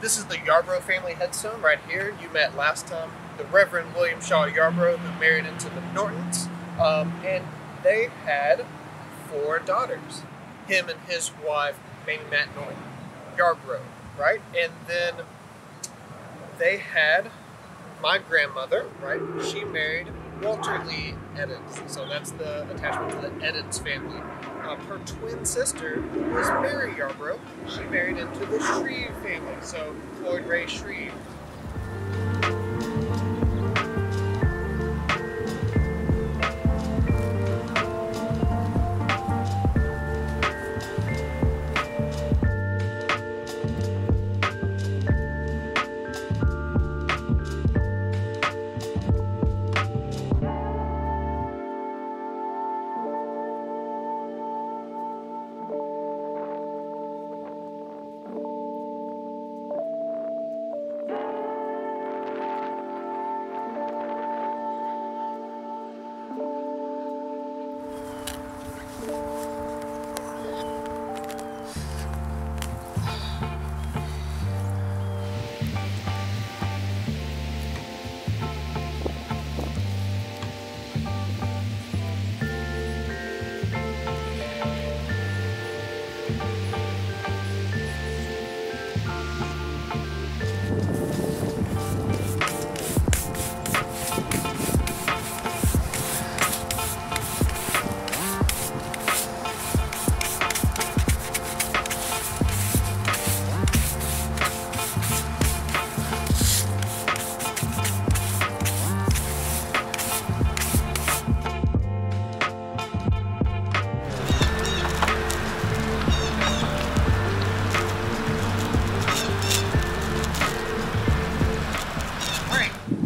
This is the Yarbrough family headstone right here. You met last time the Reverend William Shaw Yarbrough, who married into the Nortons, and they had 4 daughters. Him and his wife, Mamie Matt Norton Yarbrough, right? And then they had my grandmother, right? She married Walter Lee Eddins, so that's the attachment to the Eddins family. Her twin sister was Mary Yarbrough. She married into the Shreve family, so Floyd Ray Shreve.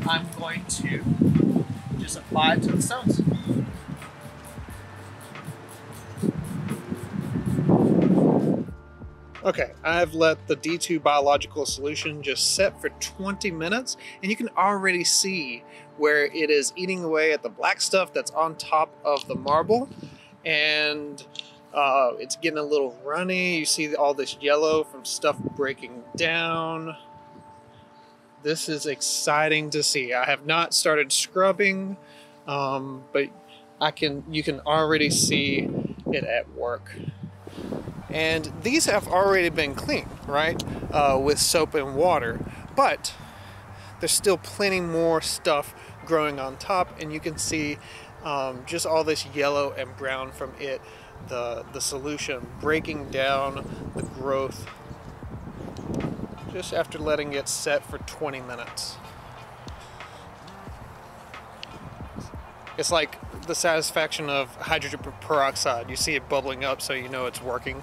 I'm going to just apply it to the stones. Okay, I've let the D2 biological solution just set for 20 minutes, and you can already see where it is eating away at the black stuff that's on top of the marble, and it's getting a little runny. You see all this yellow from stuff breaking down. This is exciting to see. I have not started scrubbing, but you can already see it at work. And these have already been cleaned, right, with soap and water, but there's still plenty more stuff growing on top, and you can see just all this yellow and brown from it, the solution breaking down the growth just after letting it set for 20 minutes. It's like the satisfaction of hydrogen peroxide. You see it bubbling up, so you know it's working.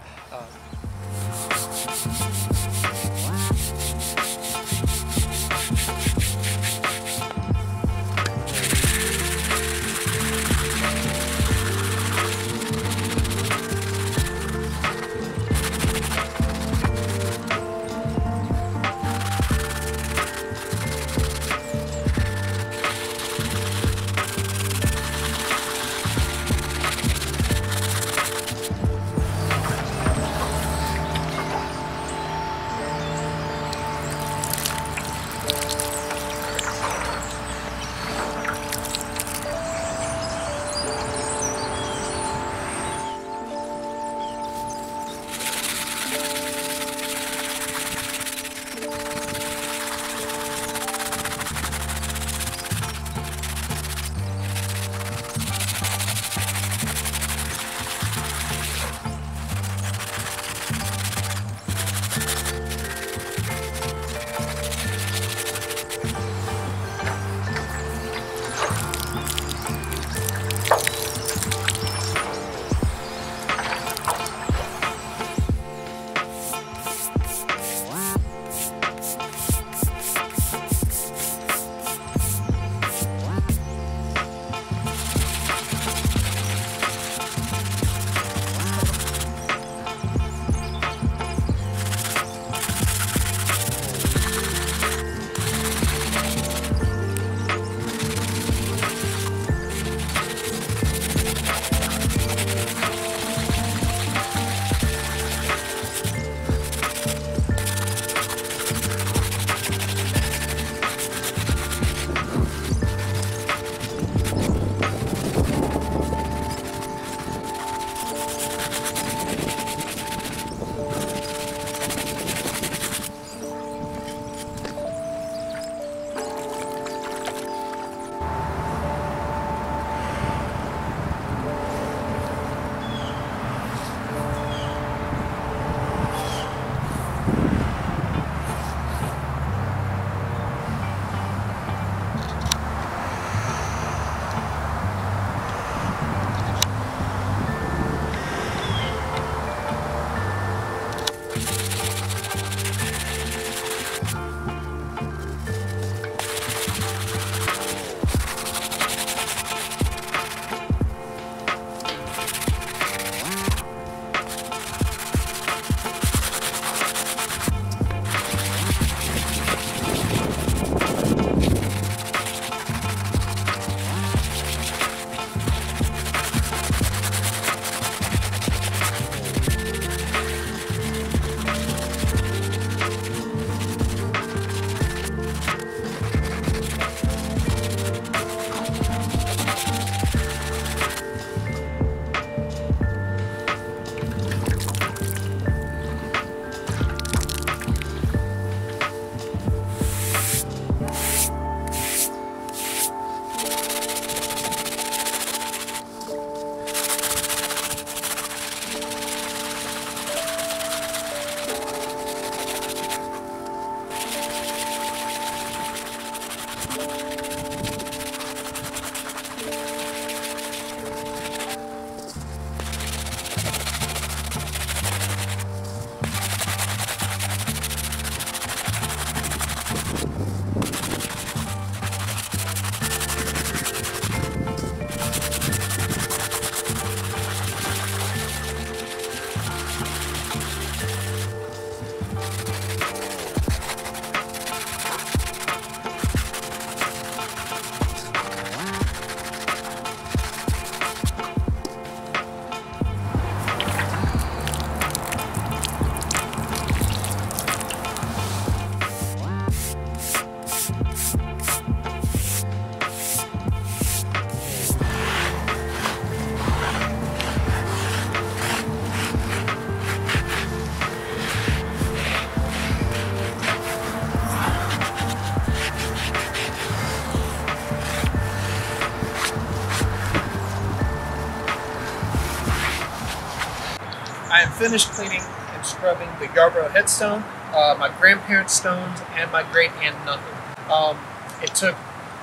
I am finished cleaning and scrubbing the Yarborough headstone, my grandparents' stones, and my great aunt and uncle. It took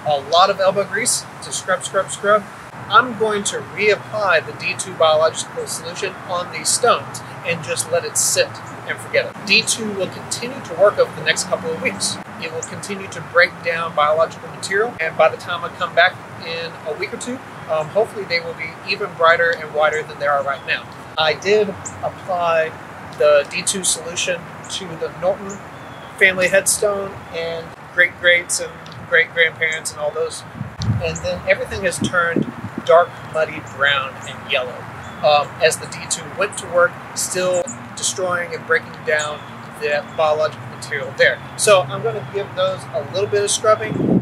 a lot of elbow grease to scrub. I'm going to reapply the D2 biological solution on these stones and just let it sit and forget it. D2 will continue to work over the next couple of weeks. It will continue to break down biological material, and by the time I come back in a week or two, hopefully they will be even brighter and whiter than they are right now. I did apply the D2 solution to the Norton family headstone and great-greats and great-grandparents and all those, and then everything has turned dark, muddy brown and yellow as the D2 went to work, still destroying and breaking down the biological material there. So I'm going to give those a little bit of scrubbing.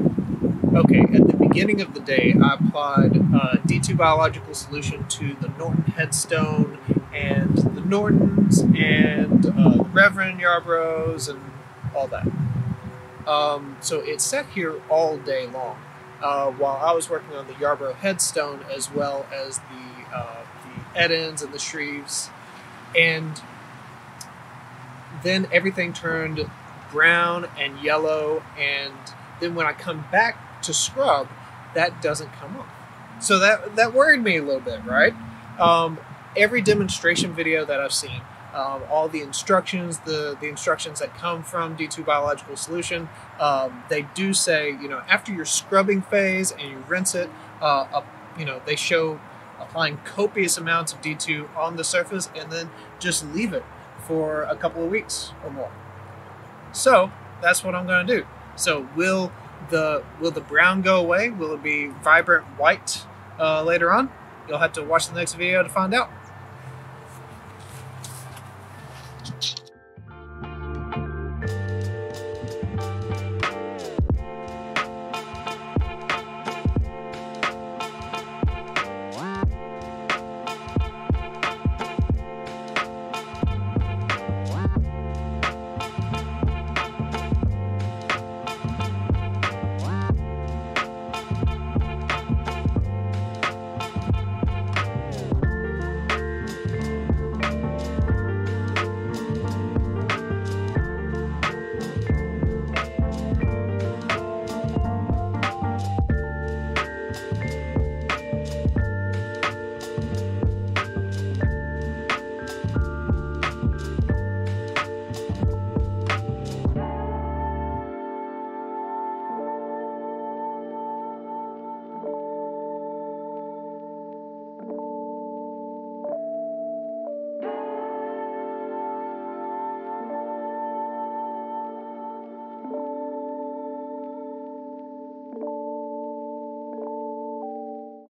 Okay, at the beginning of the day, I applied D2 biological solution to the Norton headstone and the Nortons and the Reverend Yarboroughs and all that. So it sat here all day long while I was working on the Yarborough headstone, as well as the Edens and the Shreves, and then everything turned brown and yellow, and then when I come back to scrub, that doesn't come off. So that worried me a little bit, right? Every demonstration video that I've seen, all the instructions, the instructions that come from D2 biological solution, they do say, you know, after your scrubbing phase and you rinse it, you know, they show applying copious amounts of D2 on the surface and then just leave it for a couple of weeks or more. So that's what I'm going to do. So will the brown go away? Will it be vibrant white later on? You'll have to watch the next video to find out.